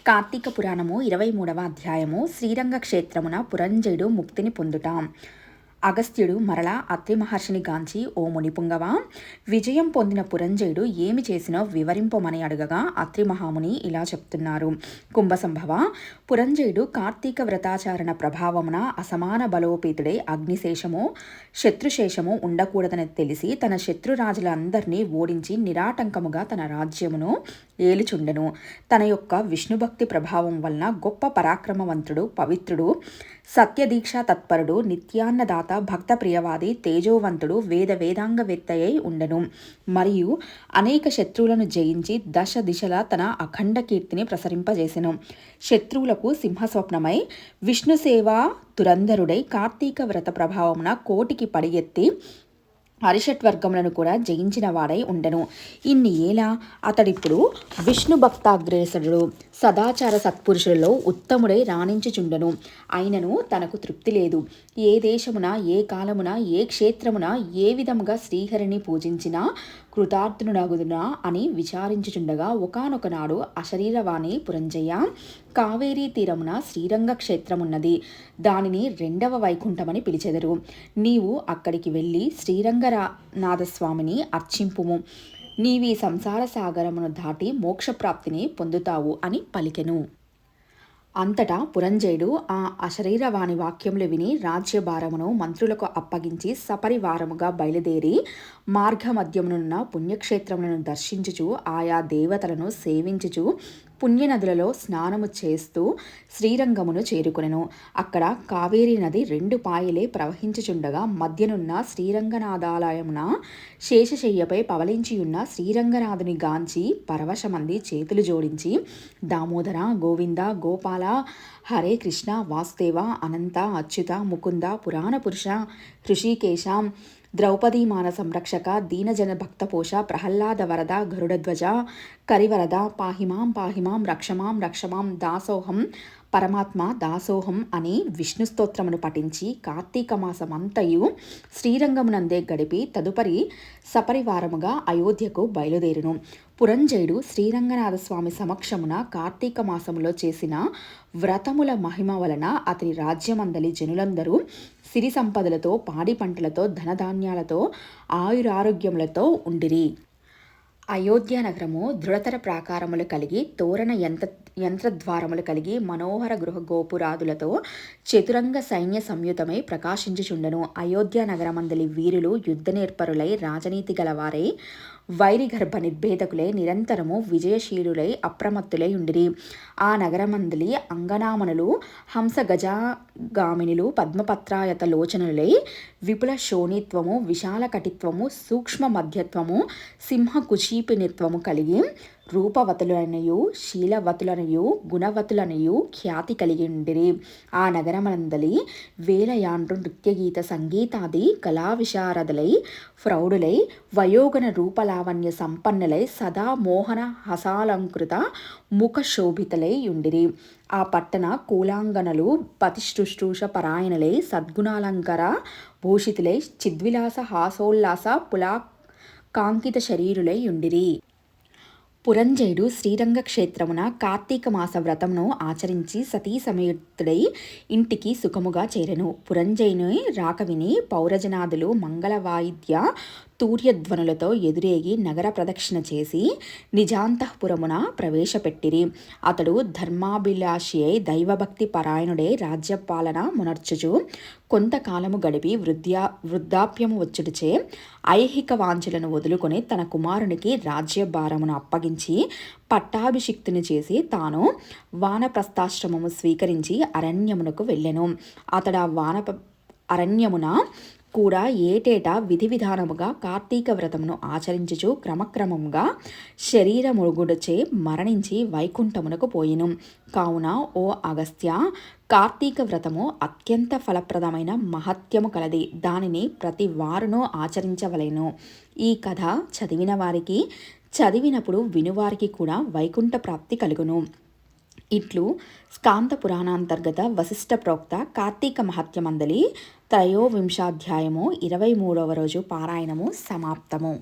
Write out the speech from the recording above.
కార్తీక పురాణము 23వ అధ్యాయము. శ్రీరంగ క్షేత్రమున పురంజయుడు ముక్తిని పొందుట. అగస్త్యుడు మరలా అత్రి మహర్షిని గాంచి, ఓ మునిపుంగవ, విజయం పొందిన పురంజయుడు ఏమి చేసినో వివరింపమని అడగగా అత్రి మహాముని ఇలా చెప్తున్నారు. కుంభసంభవ, పురంజయుడు కార్తీక వ్రతాచారణ ప్రభావమున అసమాన బలోపేతుడై అగ్నిశేషము శత్రుశేషము ఉండకూడదని తెలిసి తన శత్రురాజులందరినీ ఓడించి నిరాటంకముగా తన రాజ్యమును ఏలుచుండెను. తన యొక్క విష్ణుభక్తి ప్రభావం వలన గొప్ప పరాక్రమవంతుడు, పవిత్రుడు, సత్యదీక్ష తత్పరుడు, నిత్యాన్నదాత, భక్త ప్రియవాది, తేజోవంతుడు, వేదాంగవేత్తయై ఉండెను. మరియు అనేక శత్రువులను జయించి దశ దిశలా తన అఖండ కీర్తిని ప్రసరింపజేసెను. శత్రువులకు సింహస్వప్నమై విష్ణుసేవా దురంధరుడై కార్తీక వ్రత ప్రభావమున కోటికి పడిగెత్తి హరిషట్వర్గములను కూడా జయించిన వాడై ఉండెను. ఇన్ని ఏలా అతడిప్పుడు విష్ణు భక్తాగ్రేసరుడు, సదాచార సత్పురుషులలో ఉత్తముడై రాణించుచుండెను. అయినను తనకు తృప్తి లేదు. ఏ దేశమున, ఏ కాలమున, ఏ క్షేత్రమున ఏ విధముగా శ్రీహరిని పూజించినా కృతార్థునగుదునా అని విచారించుచుండగా ఒకానొక నాడు అశరీరవాణి, పురంజయ్య, కావేరీ తీరమున శ్రీరంగ క్షేత్రమున్నది. దానిని 2వ వైకుంఠమని పిలిచెదరు. నీవు అక్కడికి వెళ్ళి శ్రీరంగనాథస్వామిని అర్చింపుము. నీవీ సంసార సాగరమును దాటి మోక్షప్రాప్తిని పొందుతావు అని పలికెను. అంతటా పురంజయుడు ఆ అశరీరవాణి వాక్యములు విని రాజ్యభారమును మంత్రులకు అప్పగించి సపరివారముగా బయలుదేరి మార్గమధ్యమునున్న పుణ్యక్షేత్రములను దర్శించుచు ఆయా దేవతలను సేవించుచు పుణ్యనదులలో స్నానము చేస్తూ శ్రీరంగమును చేరుకొనెను. అక్కడ కావేరీ నది 2 పాయలే ప్రవహించుచుండగా మధ్యనున్న శ్రీరంగనాథాలయమున శేషశయ్యపై పవలించియున్న శ్రీరంగనాథుని గాంచి పరవశమంది చేతులు జోడించి, దామోదర, గోవింద, గోపాల, హరే కృష్ణ, వాసుదేవ, అనంత, అచ్యుత, ముకుంద, పురాణ పురుష, హృషికేశ, ద్రౌపదీ మాన సంరక్షక, దీనజన భక్తపోష, ప్రహ్లాద వరద, గరుడధ్వజ, కరివరద, పాహిమాం రక్షమాం దాసోహం పరమాత్మ దాసోహం అని విష్ణు స్తోత్రమును పఠించి కార్తీక మాసమంతయు శ్రీరంగమునందే గడిపి తదుపరి సపరివారముగా అయోధ్యకు బయలుదేరును. పురంజయుడు శ్రీరంగనాథస్వామి సమక్షమున కార్తీక మాసములో చేసిన వ్రతముల మహిమ వలన అతని రాజ్యమందలి జనులందరూ సిరి సంపదలతో, పాడి పంటలతో, ధనధాన్యాలతో, ఆయురారోగ్యములతో ఉండిరి. అయోధ్య నగరము దృఢతర ప్రాకారములు కలిగి, తోరణ యంత్రద్వారములు కలిగి, మనోహర గృహ గోపురాదులతో చతురంగ సైన్య సంయుతమై ప్రకాశించుచుండెను. అయోధ్య నగరమందలి వీరులు యుద్ధనేర్పరులై, రాజనీతి గలవారై, వైరిగర్భ నిర్భేదకులై, నిరంతరము విజయశీలులై, అప్రమత్తులై ఉండిరి. ఆ నగరమందలి అంగనామనులు హంస గజగామినులు పద్మపత్రాయత లోచనులై, విపుల శోణిత్వము, విశాల కటిత్వము, సూక్ష్మ మధ్యత్వము, సింహ కుచీపినిత్వము కలిగి రూపవతులనయు, శీలవతులనయు, గుణవతులనయు ఖ్యాతి కలిగి ఉండిరి. ఆ నగరమందలి వేలయాండ్రు నృత్యగీత సంగీతాది కళా విశారదులై, ప్రౌఢులై, వయోగణ రూపలావణ్య సంపన్నులై, సదా మోహన హసాలంకృత ముఖ శోభితలై ఉండిరి. ఆ పట్టణ కూలాంగనలు పతిశుశ్రూష పరాయణులై, సద్గుణాలంకర భూషితులై, చిద్విలాస హాసోల్లాస పులాకాంకిత శరీరులై ఉండిరి. పురంజయుడు శ్రీరంగ క్షేత్రమున కార్తీక మాస వ్రతమును ఆచరించి సతీ సమేతుడై ఇంటికి సుఖముగా చేరెను. పురంజయుని రాక విని పౌరజనాదులు మంగళ వాయిద్య తూర్యధ్వనులతో ఎదురేగి నగర ప్రదక్షిణ చేసి నిజాంతఃపురమున ప్రవేశపెట్టిరి. అతడు ధర్మాభిలాషి అయి దైవభక్తి పరాయణుడై రాజ్యపాలన మునర్చుచు కొంతకాలము గడిపి వృద్ధాప్యము వచ్చుటచే ఐహిక వాంఛలను వదులుకొని తన కుమారునికి రాజ్యభారమును అప్పగించి పట్టాభిషిక్తుని చేసి తాను వానప్రస్థాశ్రమము స్వీకరించి అరణ్యమునకు వెళ్ళెను. అతడు అరణ్యమున కూడా ఏటేటా విధి విధానముగా కార్తీక వ్రతమును ఆచరించుచు క్రమక్రమముగా శరీరముగుడచే మరణించి వైకుంఠమునకు పోయిను. కావున ఓ అగస్త్య, కార్తీక వ్రతము అత్యంత ఫలప్రదమైన మహత్యము కలది. దానిని ప్రతి వారును ఆచరించవలెను. ఈ కథ చదివిన వారికి, చదివినప్పుడు వినువారికి కూడా వైకుంఠ ప్రాప్తి కలుగును. ఇట్లు స్కాంద పురాణాంతర్గత వశిష్ఠ ప్రోక్త కార్తీక మహత్యమందలి 23వ అధ్యాయము 23వ రోజు పారాయణము సమాప్తము.